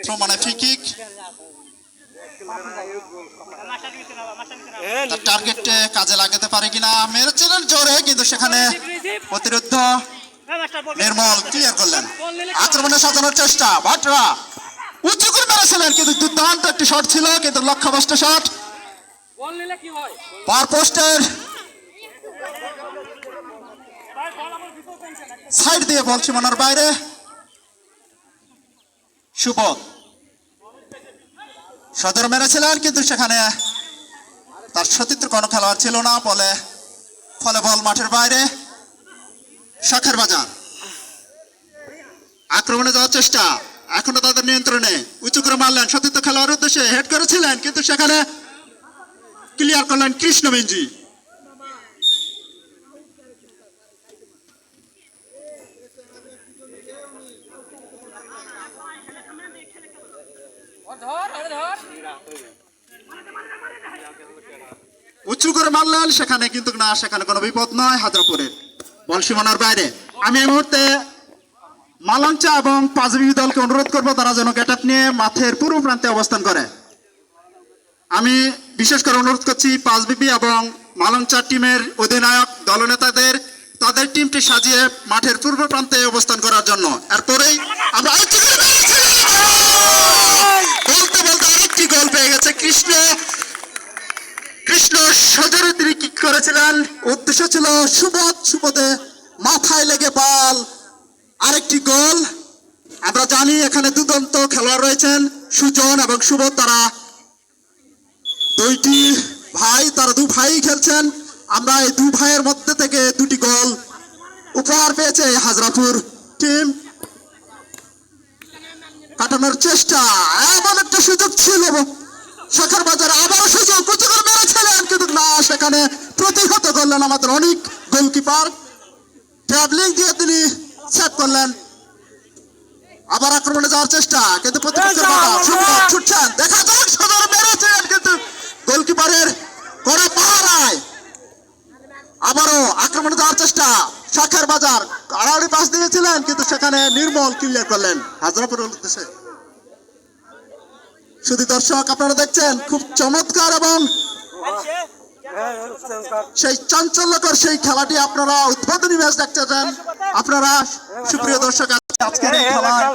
Throw মানে free kick. টার্গেটে কাজে লাগাতে পারে কিনা, মেরেছিলেন জোরে কিন্তু সেখানে প্রতিরোধ নির্মল ক্লিয়ার করলেন। আক্রমণে সাজানোর চেষ্টা, ভাটরা উঁচু করে মেরেছিলেন কিন্তু দুর্দান্ত একটি শট ছিল, কিন্তু লক্ষ্যভ্রষ্ট শট। পার পোস্টের সাইড দিয়ে বল সীমানার বাইরে। সুবোধ সদর মেরেছিলেন কিন্তু সেখানে তার সতীর্থ কোনো খেলোয়াড় ছিল না, ফলে বল মাঠের বাইরে। শাখার বাজার আক্রমণে যাওয়ার চেষ্টা, এখনো তাদের নিয়ন্ত্রণে। উঁচু করে মারলেন সতীর্থ খেলোয়াড়ের উদ্দেশ্যে, হেড করেছিলেন কিন্তু সেখানে ক্লিয়ার করলেন কৃষ্ণ বেঞ্জি। উঁচু করে মারলেন সেখানে কিন্তু না, সেখানে কোনো বিপদ নয়। হাজারপুরের বল সীমানার বাইরে। আমি এই মুহূর্তে মালঞ্চা এবং পাঁচবিবি দলকে অনুরোধ করব তারা যেন গেট আপ নিয়ে মাঠের পূর্ব প্রান্তে অবস্থান করে। আমি বিশেষ করে অনুরোধ করছি পাঁচবিবি এবং মালঞ্চা টিমের অধিনায়ক দলনেতাদের তাদের টিমটি সাজিয়ে মাঠের পূর্ব প্রান্তে অবস্থান করার জন্য। এরপরেই আমরা বলতে বলতে আরেকটি গোল পেয়ে গেছে কৃষ্ণ সজরে তিনি কিক করেছিলেন, উদ্দেশ্য ছিল সুবোধে মাথায় লেগে বল। আরেকটি গোল। আমরা জানি এখানে দুর্দান্ত খেলোয়াড় রয়েছেন সুজন এবং সুবোধ, তারা দুইটি ভাই, তারা দু ভাই খেলছেন। আমরা এই দু ভাইয়ের মধ্যে থেকে দুটি গোল উপহার পেয়েছে হাজরাপুর টিম। কাটানোর চেষ্টা, এমন একটা সুযোগ ছিল শাখার বাজার, আবারও সুযোগ উঁচু করে মেরেছিলেন কিন্তু না, সেখানে প্রতিহত করলেন আমাদের অনেক গোলকিপার। ট্রাভেলিং দিয়ে তিনি সেভ করলেন। আবার আক্রমণে যাওয়ার চেষ্টা কিন্তু ছুটছেন, দেখা যাক সদর মেরেছেন কিন্তু গোলকিপারের কড়া পাহারায়। আবারও আক্রমণে যাওয়ার চেষ্টা, শাখার বাজার আড়াআড়ি পাস দিয়েছিলেন কিন্তু সেখানে নির্মল ক্লিয়ার করলেন হাজরাপুরের উদ্দেশ্যে। শুধু দর্শক আপনারা দেখছেন খুব চমৎকার এবং সেই চাঞ্চল্যকর সেই খেলাটি আপনারা উদ্বোধনী ম্যাচ দেখতে চান। আপনারা সুপ্রিয় দর্শক আজকের এই খেলায়